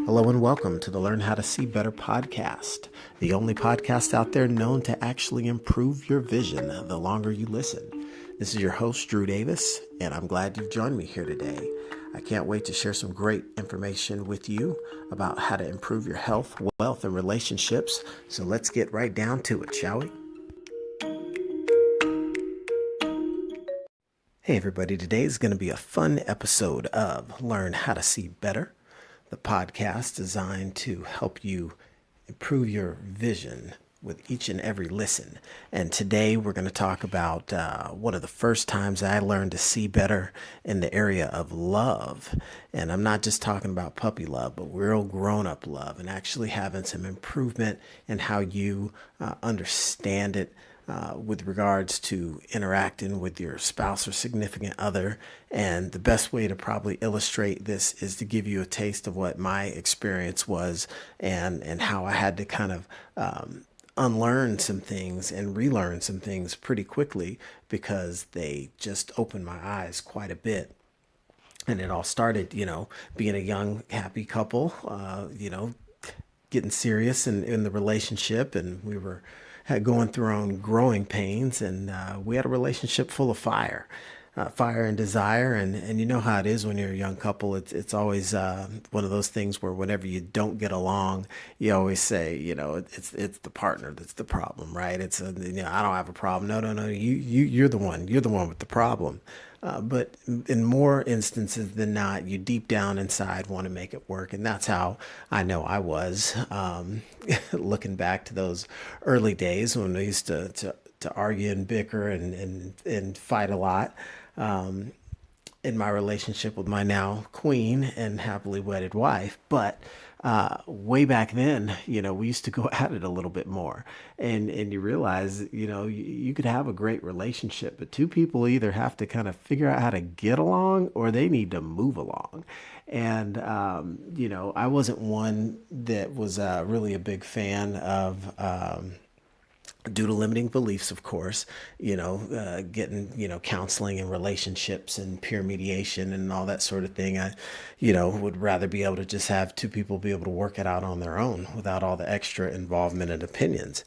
Hello and welcome to the Learn How to See Better podcast, the only podcast out there known to actually improve your vision the longer you listen. This is your host, Drew Davis, and I'm glad you've joined me here today. I can't wait to share some great information with you about how to improve your health, wealth, and relationships. So let's get right down to it, shall we? Hey everybody, today is going to be a fun episode of Learn How to See Better, the podcast designed to help you improve your vision with each and every listen. And today we're going to talk about one of the first times I learned to see better in the area of love. And I'm not just talking about puppy love, but real grown-up love, and actually having some improvement in how you understand it with regards to interacting with your spouse or significant other. And the best way to probably illustrate this is to give you a taste of what my experience was and how I had to kind of unlearn some things and relearn some things pretty quickly because they just opened my eyes quite a bit. And it all started, being a young, happy couple, getting serious in the relationship, and we were going through our own growing pains, and we had a relationship full of fire and desire, and you know how it is when you're a young couple. It's always one of those things where whenever you don't get along, you always say, it's the partner that's the problem, right? I don't have a problem. No, you're the one with the problem. But in more instances than not, you deep down inside want to make it work. And that's how I know I was, looking back to those early days when we used to argue and bicker and fight a lot. In my relationship with my now queen and happily wedded wife. But way back then, we used to go at it a little bit more. And you realize, you could have a great relationship, but two people either have to kind of figure out how to get along or they need to move along. And, I wasn't one that was really a big fan of due to limiting beliefs, of course, getting, counseling and relationships and peer mediation and all that sort of thing. I, would rather be able to just have two people be able to work it out on their own without all the extra involvement and opinions.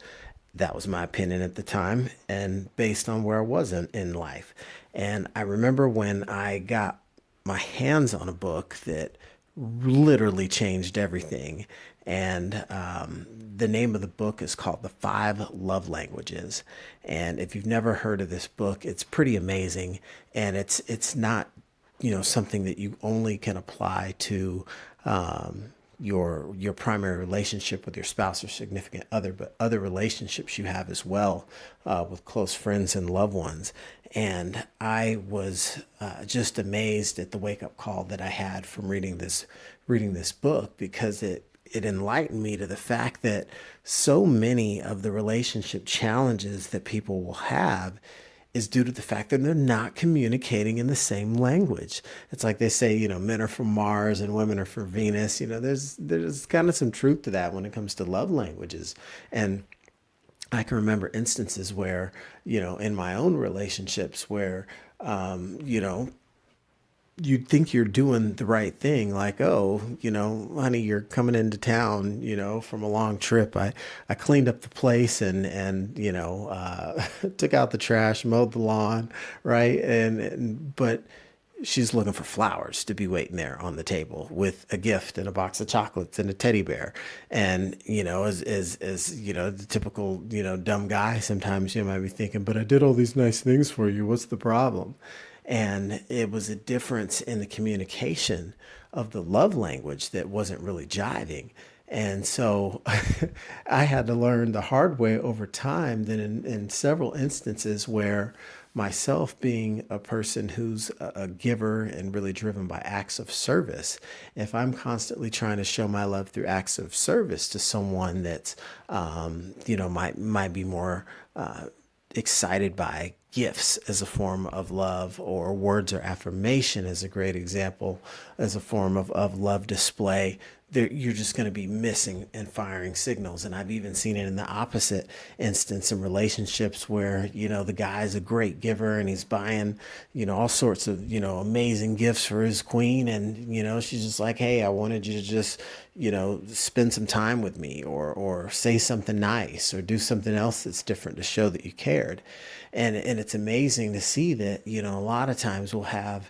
That was my opinion at the time and based on where I was in life. And I remember when I got my hands on a book that literally changed everything. And the name of the book is called The 5 Love Languages. And if you've never heard of this book, it's pretty amazing. And it's not, something that you only can apply to your primary relationship with your spouse or significant other, but other relationships you have as well with close friends and loved ones. And I was just amazed at the wake-up call that I had from reading this book, because it enlightened me to the fact that so many of the relationship challenges that people will have is due to the fact that they're not communicating in the same language. It's like they say, men are from Mars and women are from Venus. There's kind of some truth to that when it comes to love languages. And I can remember instances where, in my own relationships where, you'd think you're doing the right thing. Like, oh, honey, you're coming into town, from a long trip. I cleaned up the place and took out the trash, mowed the lawn. Right. But she's looking for flowers to be waiting there on the table with a gift and a box of chocolates and a teddy bear. And, as the typical, dumb guy, sometimes you might be thinking, but I did all these nice things for you. What's the problem? And it was a difference in the communication of the love language that wasn't really jiving. And so I had to learn the hard way over time that in several instances where myself being a person who's a giver and really driven by acts of service, if I'm constantly trying to show my love through acts of service to someone that's, might be more excited by gifts as a form of love, or words or affirmation as a great example, as a form of love display, you're just going to be missing and firing signals. And I've even seen it in the opposite instance in relationships where, the guy's a great giver and he's buying, all sorts of, amazing gifts for his queen. And, she's just like, hey, I wanted you to just, spend some time with me, or say something nice, or do something else that's different to show that you cared. And it's amazing to see that, a lot of times we'll have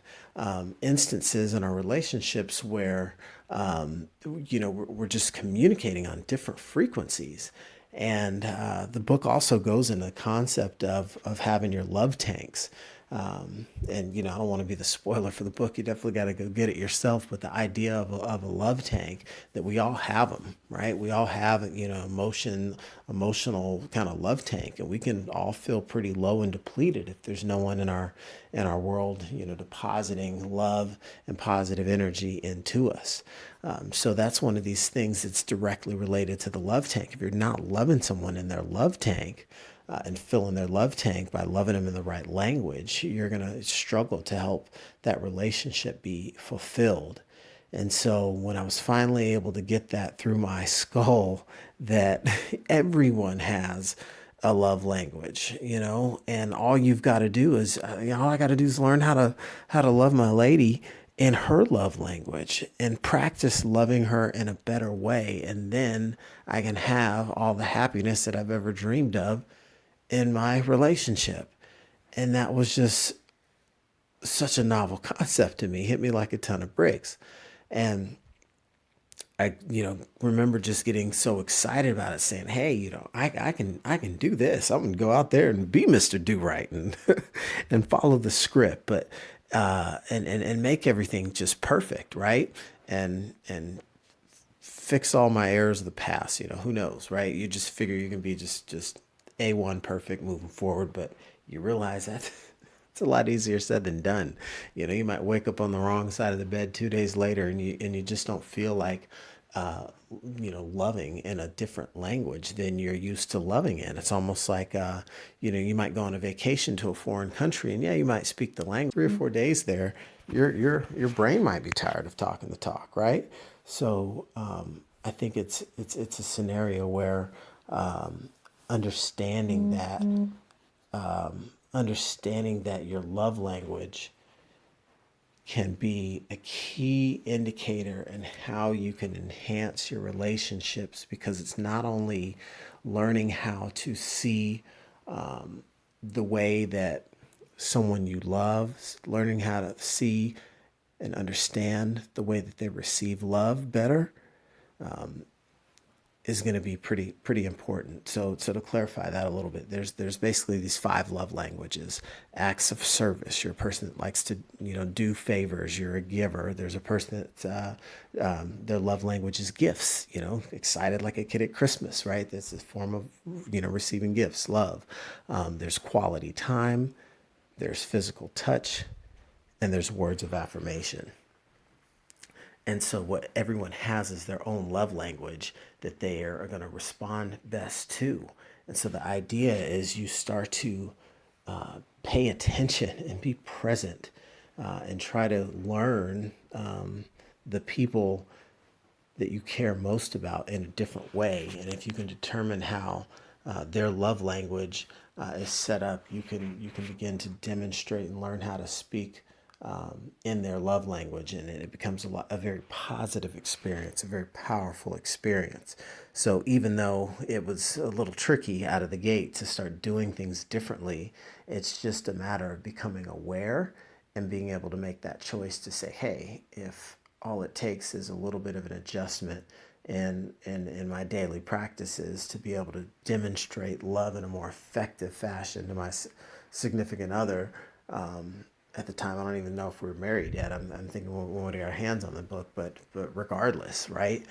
instances in our relationships where, we're just communicating on different frequencies. And the book also goes into the concept of having your love tanks. And I don't want to be the spoiler for the book. You definitely got to go get it yourself. But the idea of a love tank, that we all have them, right? We all have, emotional kind of love tank, and we can all feel pretty low and depleted if there's no one in our world, depositing love and positive energy into us. So that's one of these things that's directly related to the love tank. If you're not loving someone in their love tank, and filling their love tank by loving them in the right language, you're going to struggle to help that relationship be fulfilled. And so when I was finally able to get that through my skull, that everyone has a love language, and all you've got to do is, all I got to do is learn how to love my lady in her love language, and practice loving her in a better way. And then I can have all the happiness that I've ever dreamed of in my relationship. And that was just such a novel concept to me, hit me like a ton of bricks. And I, remember just getting so excited about it, saying, hey, I can do this. I'm going to go out there and be Mr. Do Right, and, and follow the script, but, and make everything just perfect. Right. And fix all my errors of the past. Who knows, right? You just figure you can be just A1 perfect moving forward, but you realize that it's a lot easier said than done. You might wake up on the wrong side of the bed 2 days later, and you just don't feel like, loving in a different language than you're used to loving in. It's almost like, you might go on a vacation to a foreign country, and yeah, you might speak the language. 3 or 4 days there, your brain might be tired of talking the talk, right? So I think it's a scenario where, understanding that understanding that your love language can be a key indicator in how you can enhance your relationships, because it's not only learning how to see the way that someone you love, learning how to see and understand the way that they receive love better, is going to be pretty important. So to clarify that a little bit, there's basically these 5 love languages. Acts of service. You're a person that likes to do favors. You're a giver. There's a person that their love language is gifts. Excited like a kid at Christmas, right? That's a form of receiving gifts, love. There's quality time. There's physical touch, and there's words of affirmation. And so what everyone has is their own love language that they are going to respond best to. And so the idea is you start to pay attention and be present, and try to learn the people that you care most about in a different way. And if you can determine how their love language is set up, you can begin to demonstrate and learn how to speak in their love language, and it becomes a very positive experience, a very powerful experience. So even though it was a little tricky out of the gate to start doing things differently, it's just a matter of becoming aware and being able to make that choice to say, hey, if all it takes is a little bit of an adjustment in my daily practices to be able to demonstrate love in a more effective fashion to my significant other. At the time, I don't even know if we were married yet. I'm thinking we want to get our hands on the book, but regardless, right?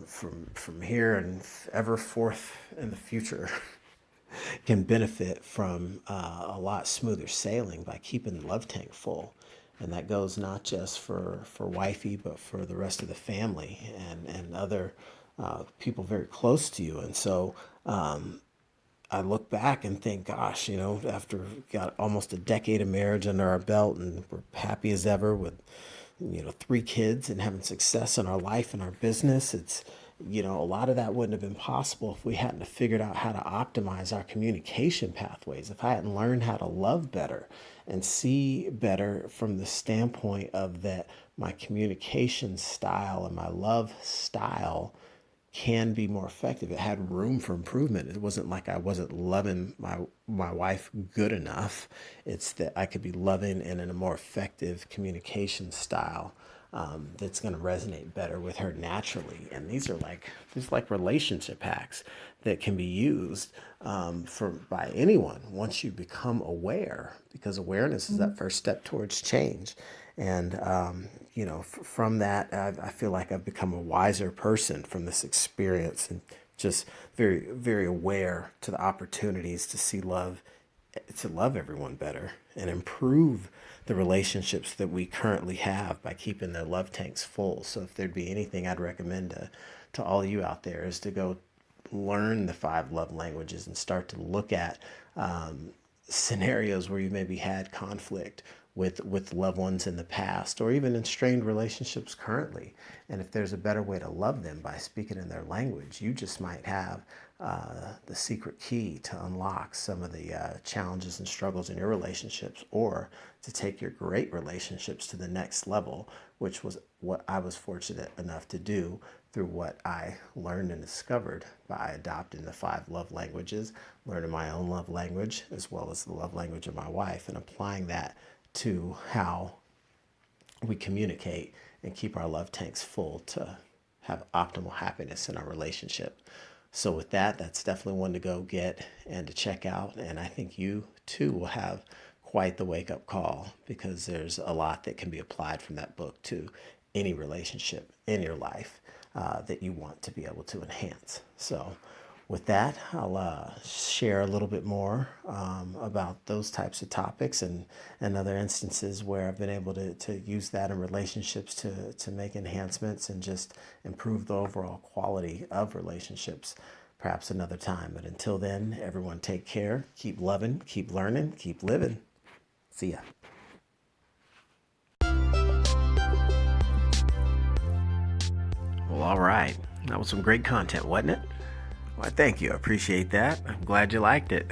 From here and ever forth in the future, can benefit from a lot smoother sailing by keeping the love tank full. And that goes not just for wifey, but for the rest of the family and other people very close to you. And so I look back and think, gosh, after got almost a decade of marriage under our belt, and we're happy as ever with 3 kids and having success in our life and our business. It's, a lot of that wouldn't have been possible if we hadn't have figured out how to optimize our communication pathways, if I hadn't learned how to love better and see better from the standpoint of that my communication style and my love style can be more effective. It had room for improvement. It wasn't like I wasn't loving my wife good enough. It's that I could be loving and in a more effective communication style that's going to resonate better with her naturally. And these are like relationship hacks that can be used by anyone once you become aware, because awareness is that first step towards change. And, from that, I feel like I've become a wiser person from this experience, and just very, very aware to the opportunities to love everyone better and improve the relationships that we currently have by keeping their love tanks full. So if there'd be anything I'd recommend to all you out there, is to go learn the 5 love languages and start to look at scenarios where you maybe had conflict with loved ones in the past, or even in strained relationships currently. And if there's a better way to love them by speaking in their language, you just might have the secret key to unlock some of the challenges and struggles in your relationships, or to take your great relationships to the next level, which was what I was fortunate enough to do through what I learned and discovered by adopting the 5 love languages, learning my own love language as well as the love language of my wife, and applying that to how we communicate and keep our love tanks full to have optimal happiness in our relationship. So with that, that's definitely one to go get and to check out. And I think you too will have quite the wake-up call, because there's a lot that can be applied from that book to any relationship in your life that you want to be able to enhance. So with that, I'll share a little bit more about those types of topics and other instances where I've been able to use that in relationships to make enhancements and just improve the overall quality of relationships, perhaps another time. But until then, everyone take care, keep loving, keep learning, keep living. See ya. Well, all right. That was some great content, wasn't it? Well, thank you. I appreciate that. I'm glad you liked it.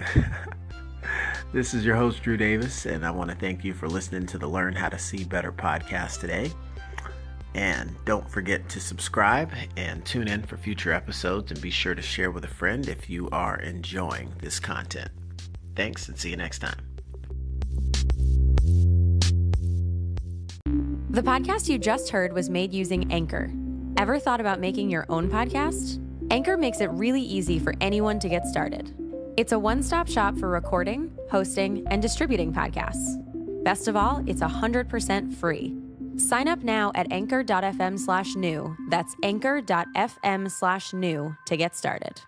This is your host, Drew Davis, and I want to thank you for listening to the Learn How to See Better podcast today. And don't forget to subscribe and tune in for future episodes, and be sure to share with a friend if you are enjoying this content. Thanks, and see you next time. The podcast you just heard was made using Anchor. Ever thought about making your own podcast? Anchor makes it really easy for anyone to get started. It's a one-stop shop for recording, hosting, and distributing podcasts. Best of all, it's 100% free. Sign up now at anchor.fm/new. That's anchor.fm/new to get started.